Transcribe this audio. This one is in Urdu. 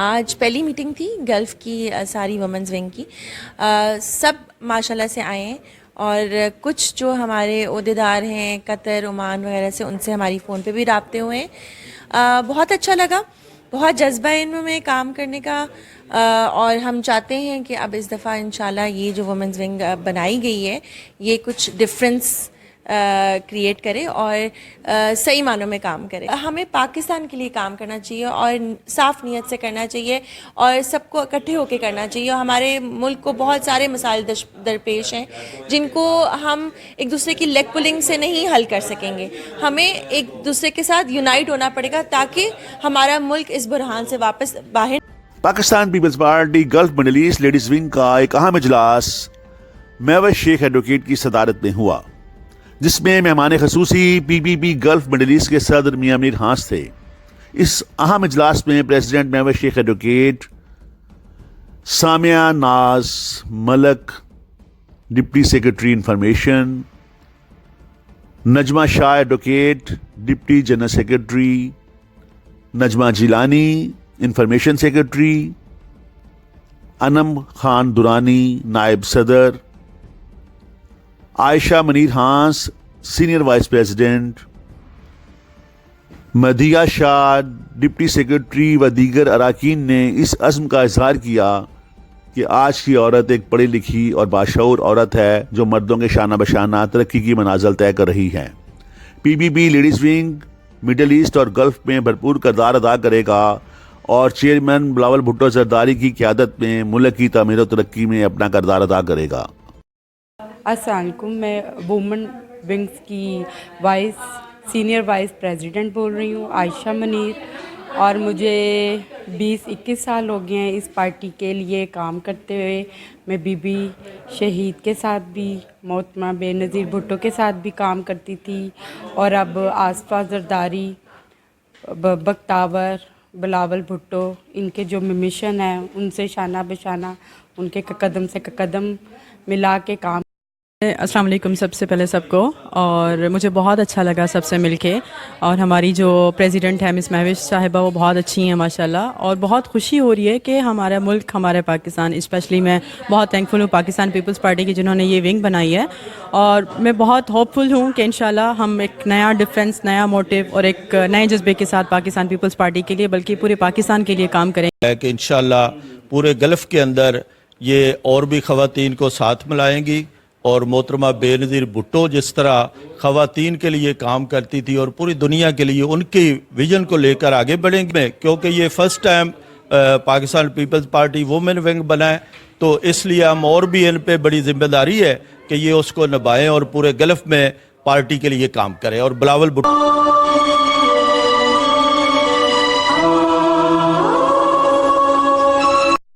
آج پہلی میٹنگ تھی گلف کی ساری وومنز ونگ کی. سب ماشاءاللہ سے آئے ہیں اور کچھ جو ہمارے عہدیدار ہیں قطر عمان وغیرہ سے، ان سے ہماری فون پہ بھی رابطے ہوئے ہیں. بہت اچھا لگا، بہت جذبہ ہے ان میں کام کرنے کا، اور ہم چاہتے ہیں کہ اب اس دفعہ انشاءاللہ یہ جو وومنز ونگ بنائی گئی ہے یہ کچھ ڈفرینس کریٹ کرے اور صحیح معنوں میں کام کرے. ہمیں پاکستان کے لیے کام کرنا چاہیے اور صاف نیت سے کرنا چاہیے اور سب کو اکٹھے ہو کے کرنا چاہیے. ہمارے ملک کو بہت سارے مسائل درپیش ہیں جن کو ہم ایک دوسرے کی لیگ پولنگ سے نہیں حل کر سکیں گے. ہمیں ایک دوسرے کے ساتھ یونائٹ ہونا پڑے گا تاکہ ہمارا ملک اس بحران سے واپس باہر. Pakistan Peoples Party Gulf Middle East ladies wing کا ایک اہم اجلاس میوش شیخ ایڈوکیٹ کی صدارت میں ہوا، جس میں مہمان خصوصی پی پی پی گلف مڈل ایسٹ کے صدر میاں امیر ہانس تھے. اس اہم اجلاس میں president Mehwish Sheikh advocate, Samia Naz Malik deputy secretary information, Najma Shah advocate deputy general secretary, Najma Jilani information secretary, Anam Khan Durrani نائب صدر، Ayesha Munir Hans senior vice president, Madiha Shah deputy secretary و دیگر اراکین نے اس عزم کا اظہار کیا کہ آج کی عورت ایک پڑھی لکھی اور باشعور عورت ہے جو مردوں کے شانہ بشانہ ترقی کی منازل طے کر رہی ہے. P B B ladies wing Middle East اور گلف میں بھرپور کردار ادا کرے گا اور چیئرمین بلاول بھٹو زرداری کی قیادت میں ملک کی تعمیر و ترقی میں اپنا کردار ادا کرے گا. السلام علیکم، میں وومن ونگز کی سینئر وائس پریزیڈنٹ بول رہی ہوں، عائشہ منیر، اور مجھے 20-21 سال ہو گئے ہیں اس پارٹی کے لیے کام کرتے ہوئے. میں بی بی شہید کے ساتھ بھی، محترمہ بے نظیر بھٹو کے ساتھ بھی کام کرتی تھی، اور اب آصفہ زرداری، بختاور، بلاول بھٹو، ان کے جو مشن ہے ان سے شانہ بشانہ، ان کے قدم سے قدم ملا کے کام. السلام علیکم سب سے پہلے سب کو، اور مجھے بہت اچھا لگا سب سے مل کے. اور ہماری جو پریزیڈنٹ ہے مس مہوش صاحبہ وہ بہت اچھی ہیں ماشاءاللہ، اور بہت خوشی ہو رہی ہے کہ ہمارا ملک، ہمارے پاکستان، اسپیشلی میں بہت تھینکفل ہوں پاکستان پیپلز پارٹی کی جنہوں نے یہ ونگ بنائی ہے. اور میں بہت ہوپ فل ہوں کہ انشاءاللہ ہم ایک نیا ڈیفرنس، نیا موٹیو اور ایک نئے جذبے کے ساتھ پاکستان پیپلز پارٹی کے لیے بلکہ پورے پاکستان کے لیے کام کریں ہے کہ انشاءاللہ پورے گلف کے اندر یہ اور بھی خواتین کو ساتھ ملائیں گی. اور محترمہ بے نظیر بھٹو جس طرح خواتین کے لیے کام کرتی تھی اور پوری دنیا کے لیے ان کی ویژن کو لے کر آگے بڑھیں گے، کیونکہ یہ first time Pakistan Peoples Party women wing بنا ہے، تو اس لیے ہم اور بھی ان پہ بڑی ذمہ داری ہے کہ یہ اس کو نبھائیں اور پورے گلف میں پارٹی کے لیے کام کریں. اور بلاول بھٹو